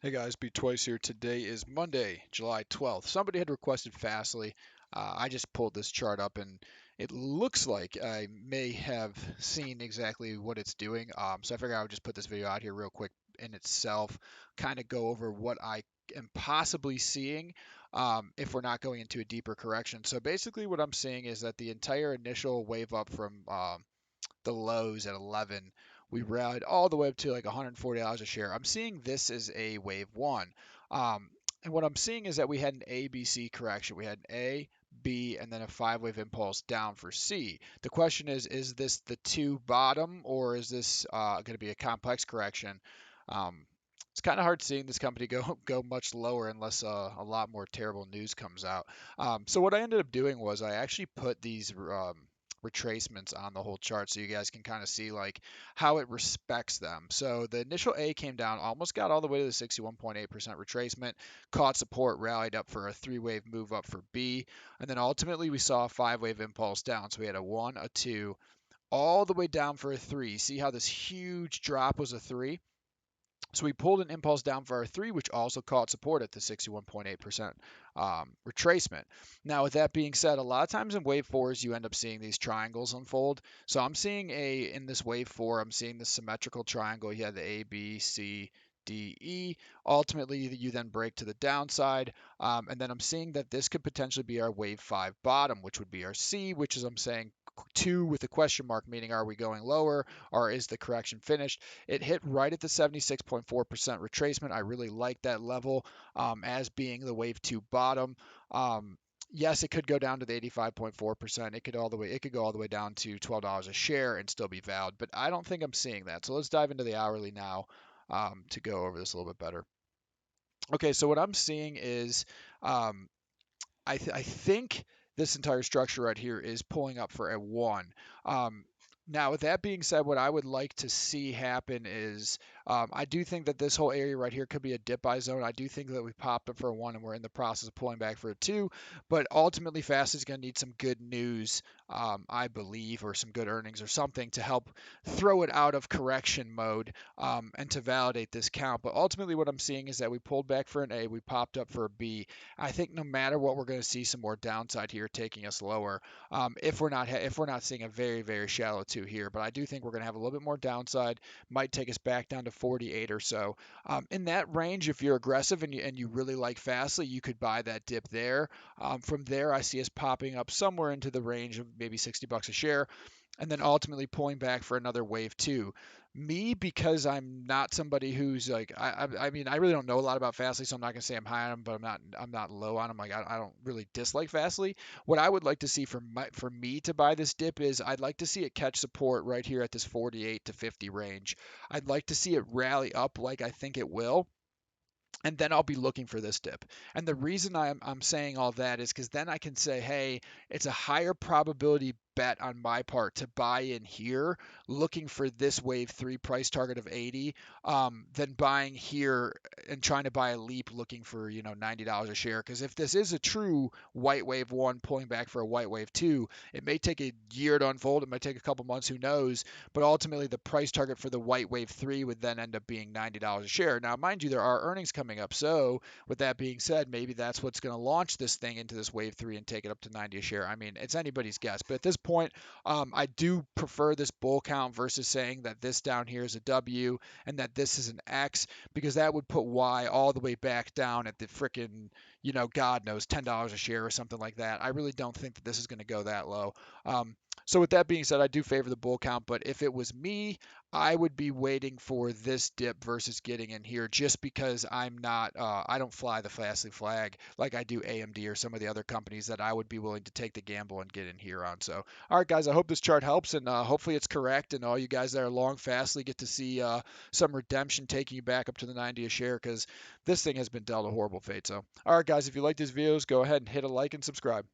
Hey guys, Beat Twice here. Today is Monday, July 12th. Somebody had requested Fastly. I just pulled this chart up and it looks like I may have seen exactly what it's doing. So I figured I would just put this video out here real quick in itself, kind of go over what I am possibly seeing if we're not going into a deeper correction. So basically what I'm seeing is that the entire initial wave up from the lows at 11. We rallied all the way up to like $140 a share. I'm seeing this as a wave one. And what I'm seeing is that we had an A, B, C correction. We had an A, B, and then a five-wave impulse down for C. The question is this the two bottom or is this going to be a complex correction? It's kind of hard seeing this company go much lower unless a lot more terrible news comes out. So what I ended up doing was I actually put these retracements on the whole chart so you guys can kind of see like how it respects them. So the initial A came down, almost got all the way to the 61.8% retracement, caught support, rallied up for a three-wave move up for B, and then ultimately we saw a five-wave impulse down. So we had a one, a two, all the way down for a three. See how this huge drop was a three? So we pulled an impulse down for our three, which also caught support at the 61.8% retracement. Now, with that being said, a lot of times in wave fours, you end up seeing these triangles unfold. So I'm seeing in this wave four, I'm seeing the symmetrical triangle. You have the A, B, C, D, E. Ultimately, you then break to the downside. And then I'm seeing that this could potentially be our wave five bottom, which would be our C, which is I'm saying two with a question mark, meaning are we going lower or is the correction finished? It hit right at the 76.4% retracement. I really like that level as being the wave two bottom. Yes, it could go down to the 85.4%. It could go all the way down to $12 a share and still be valid, but I don't think I'm seeing that. So let's dive into the hourly now to go over this a little bit better. Okay, so what I'm seeing is um, I think this entire structure right here is pulling up for a one. Um, Now, with that being said, what I would like to see happen is I do think that this whole area right here could be a dip buy zone. I do think that we popped up for a one and we're in the process of pulling back for a two, but ultimately Fast is going to need some good news, I believe, or some good earnings or something to help throw it out of correction mode and to validate this count. But ultimately, what I'm seeing is that we pulled back for an A, we popped up for a B. I think no matter what, we're going to see some more downside here, taking us lower. If we're not seeing a very shallow two here, but I do think we're going to have a little bit more downside. Might take us back down to 48 or so. In that range, if you're aggressive and you really like Fastly, you could buy that dip there. From there, I see us popping up somewhere into the range of maybe $60 a share and then ultimately pulling back for another wave two. Me, because I'm not somebody who's like I mean I really don't know a lot about Fastly, so I'm not gonna say I'm high on them, but I'm not low on them. Like I don't really dislike Fastly. What I would like to see for me to buy this dip is I'd like to see it catch support right here at this 48 to 50 range. I'd like to see it rally up like I think it will, and then I'll be looking for this dip. And the reason I'm saying all that is because then I can say, hey, it's a higher probability bet on my part to buy in here, looking for this wave three price target of 80, than buying here and trying to buy a leap looking for $90 a share. Because if this is a true white wave one pulling back for a white wave two, it may take a year to unfold. It might take a couple months, who knows? But ultimately, the price target for the white wave three would then end up being $90 a share. Now, mind you, there are earnings coming up. So, with that being said, maybe that's what's going to launch this thing into this wave three and take it up to 90 a share. I mean, it's anybody's guess. But at this point, I do prefer this bull count versus saying that this down here is a W and that this is an X, because that would put Y all the way back down at the freaking, God knows, $10 a share or something like that. I really don't think that this is going to go that low. So with that being said, I do favor the bull count, but if it was me, I would be waiting for this dip versus getting in here, just because I don't fly the Fastly flag like I do AMD or some of the other companies that I would be willing to take the gamble and get in here on. So, all right, guys, I hope this chart helps, and hopefully it's correct, and all you guys that are long Fastly get to see some redemption taking you back up to the 90 a share, because this thing has been dealt a horrible fate. So, all right, guys, if you like these videos, go ahead and hit a like and subscribe.